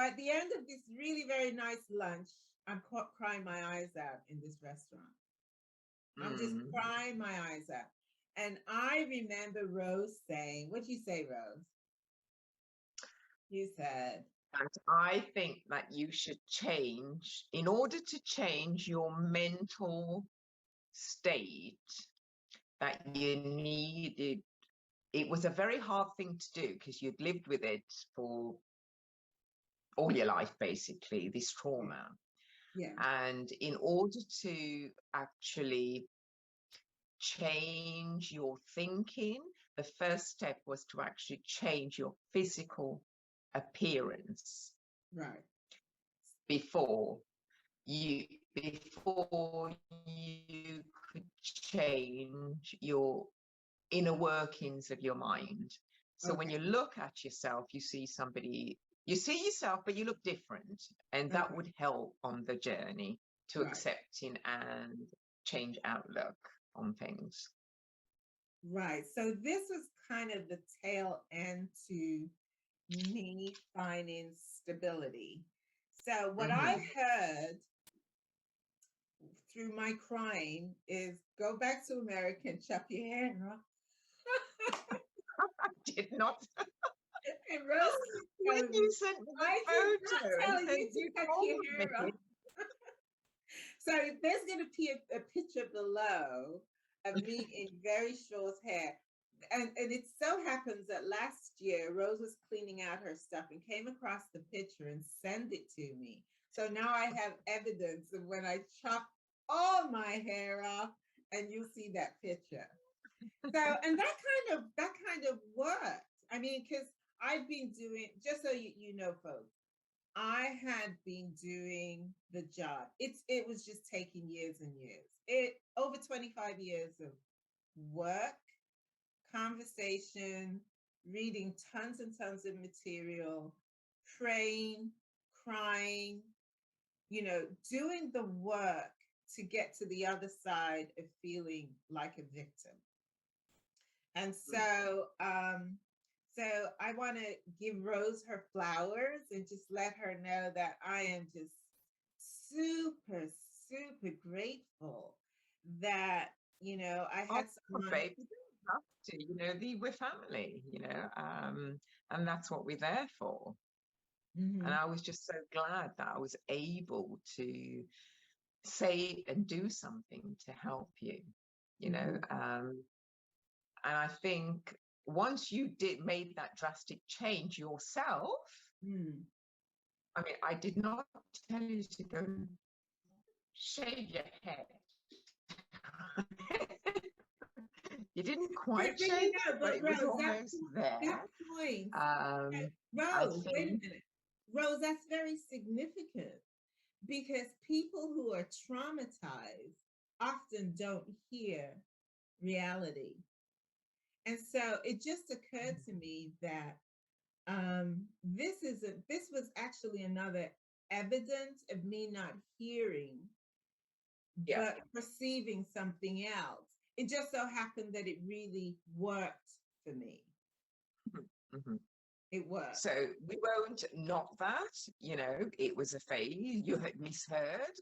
at the end of this really very nice lunch, I'm crying my eyes out in this restaurant. I'm just Mm. crying my eyes out. And I remember Rose saying, what'd you say, Rose? You said, And I think that you should change, in order to change your mental state, that you needed, it was a very hard thing to do because you'd lived with it for all your life, basically, this trauma. yeah, And in order to actually change your thinking, the first step was to actually change your physical appearance right. before you before you could change your inner workings of your mind. So when Okay, you look at yourself, you see yourself, but you look different. And that okay, would help on the journey to right, accepting and change outlook on things. right. So this was kind of the tail end to me finding stability. So what I Hmm. heard through my crying is go back to America and chop your hair off. I did not. And Rose keeps When telling me, you sent me the I did not photo and tell said you to you cut your told hair off. me. So there's going to be a picture below of me in very short hair. And it so happens that last year Rose was cleaning out her stuff and came across the picture and sent it to me. So now I have evidence of when I chop all my hair off, and you'll see that picture. So, and that kind of worked. I mean, because I've been doing, just so you know, folks, I had been doing the job. It was just taking years and years. It over 25 years of work, conversation, reading tons and tons of material, praying, crying, doing the work to get to the other side of feeling like a victim. And so I want to give Rose her flowers and just let her know that I am just super, super grateful that, I Oh, had someone. baby, you don't have to, we're family, and that's what we're there for. And Mhm. I was just so glad that I was able to say and do something to help you, you know. Mhm. And I think once you did made that drastic change yourself, Mm. I mean, I did not tell you to go shave your head. You didn't quite But shave it, but but it was Rose, that almost that there. point, I Rose, wait a think, minute. Rose, that's very significant because people who are traumatized often don't hear reality. And so it just occurred to me that this was actually another evidence of me not hearing yeah. but perceiving something else. It just so happened that it really worked for me. Mhm. It worked. So we won't knock that, it was a phase, you had misheard,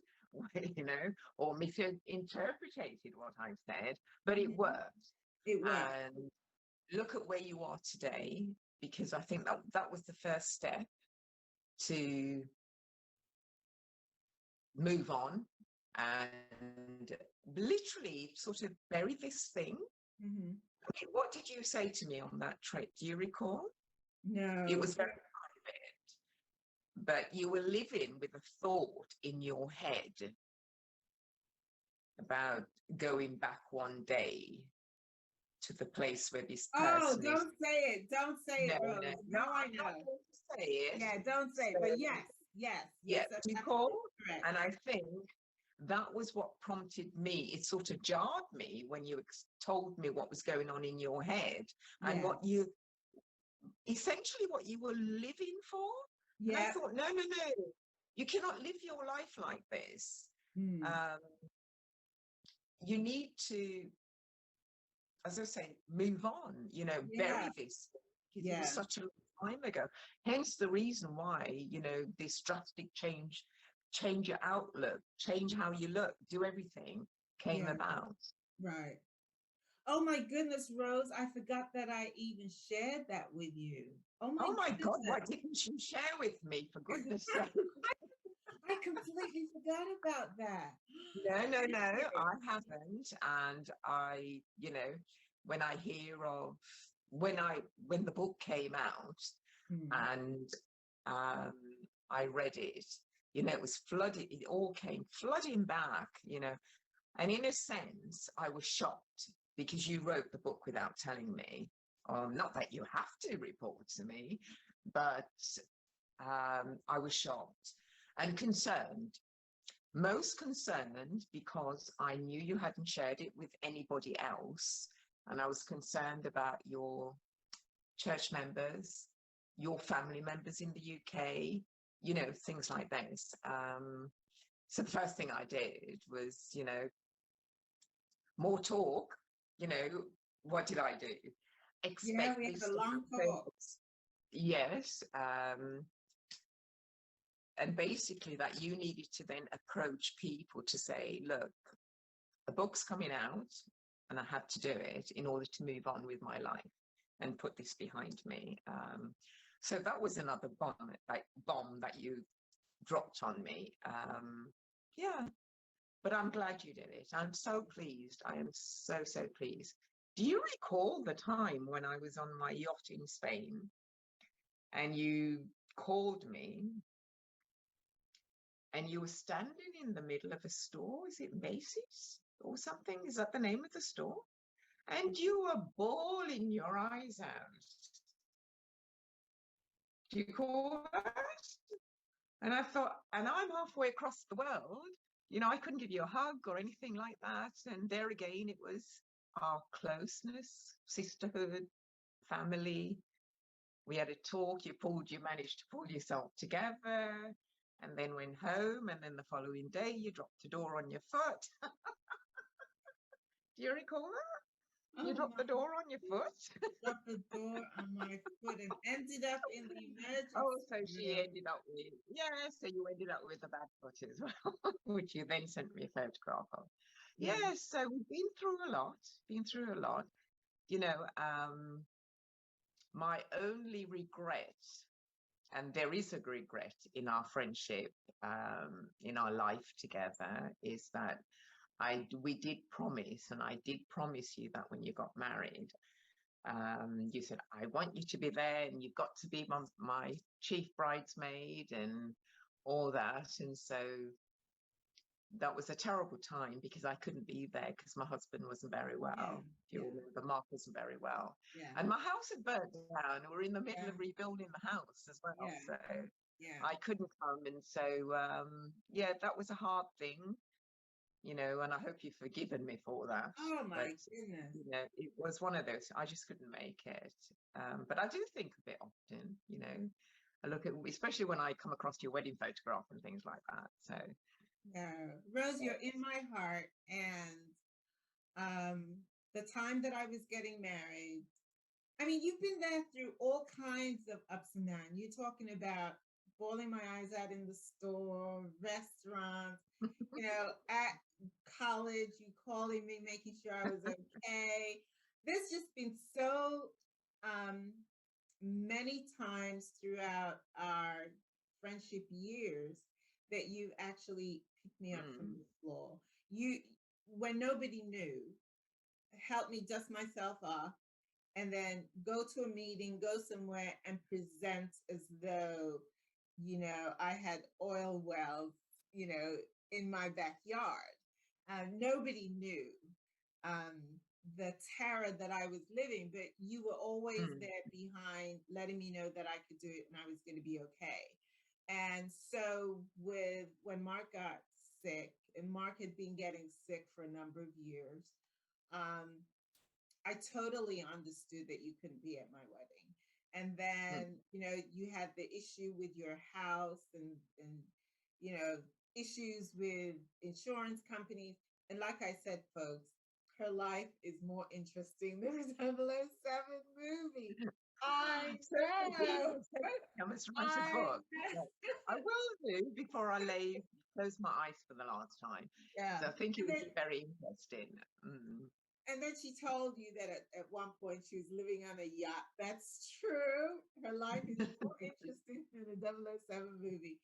or misinterpreted what I said, but it Mhm. worked. It worked. And look at where you are today, because I think that was the first step to move on and literally sort of bury this thing. Hmm. I mean, what did you say to me on that trip? Do you recall? It No. was very private, but you were living with a thought in your head about going back one day to the place where this Oh, person is. don't say it. Don't say No, it, no, Rose. no, Now I I'm not know. going to say it. Yeah, don't say it. So, But yes, yes, yeah, yes, that's you call, absolutely correct. and I think that was what prompted me. It sort of jarred me when you told me what was going on in your head and Yeah, essentially what you were living for. And I yeah. thought, no, no, no, you cannot live your life like this. Mm. Um, you need to, as I say, move on, Yeah, bury this because it was yeah. such a long time ago. Hence the reason why, this drastic change your outlook, change how you look, do everything came Yeah, about. right. Oh my goodness, Rose, I forgot that I even shared that with you. Oh my Oh my God, why goodness. didn't you share with me, for goodness sake? I completely forgot about that. No, no, no, Okay. I haven't. And when I hear of when the book came out Hmm. and um, I read it, it was flooded, it all came flooding back, and in a sense, I was shocked because you wrote the book without telling me. Not that you have to report to me, but I was shocked and concerned. Most concerned because I knew you hadn't shared it with anybody else. And I was concerned about your church members, your family members in the UK, things like this. So the first thing I did was, more talk, you know, what did I do? Yeah, Expect we this had a to long happen. talk. Yes. And basically that you needed to then approach people to say, look, a book's coming out and I had to do it in order to move on with my life and put this behind me. So that was another bomb that you dropped on me. Yeah, but I'm glad you did it. I'm so pleased. I am so, so pleased. Do you recall the time when I was on my yacht in Spain and you called me and you were standing in the middle of a store? Is it Macy's or something? Is that the name of the store? And you were bawling your eyes out. Do you call that? And I thought, and I'm halfway across the world. I couldn't give you a hug or anything like that. And there again, it was our closeness, sisterhood, family. We had a talk. You managed to pull yourself together and then went home. And then the following day, you dropped the door on your foot. Do you recall that? You Oh dropped the my, door on your foot? dropped the door on my foot and ended up in the Oh, emergency so she room. ended up with, yeah, so you ended up with a bad foot as well, which you then sent me a photograph of. Yeah. Yes, so we've been through a lot. You know, my only regret, and there is a regret in our friendship, in our life together, is that we did promise, and I did promise you that when you got married, you said, I want you to be there and you've got to be my chief bridesmaid and all that. And so that was a terrible time because I couldn't be there because my husband wasn't very Yeah. well. If you Yeah. remember, Mark wasn't very well. Yeah. And my house had burnt down. We're in the middle Yeah. of rebuilding the house as well. Yeah. So Yeah. I couldn't come. And so, yeah, that was a hard thing, and I hope you've forgiven me for that. Oh But, my goodness. it was one of those, I just couldn't make it. But I do think of it often, I look at, especially when I come across your wedding photograph and things like that. So, Yeah. Rose, you're in my heart. And um, the time that I was getting married, I mean, you've been there through all kinds of ups and downs. You're talking about bawling my eyes out in the store, restaurants, at college, you calling me, making sure I was okay. There's just been so um, many times throughout our friendship years that you actually picked me up from mm, the floor. You, when nobody knew, helped me dust myself off and then go to a meeting, go somewhere and present as though, I had oil wells, in my backyard. Nobody knew um, the terror that I was living, but you were always mm, there behind, letting me know that I could do it and I was going to be okay. And so, when Mark got sick, and Mark had been getting sick for a number of years, um, I totally understood that you couldn't be at my wedding. And mm, then, you had the issue with your house and you know, issues with insurance companies. And like I said, folks, her life is more interesting than the 007 movie. I So know. I must write a I book. know. But I will do before I close my eyes for the last time. Yeah. So I think it And would then, be very interesting. and then she told you that at one point she was living on a yacht. That's true. Her life is more interesting than a 007 movie.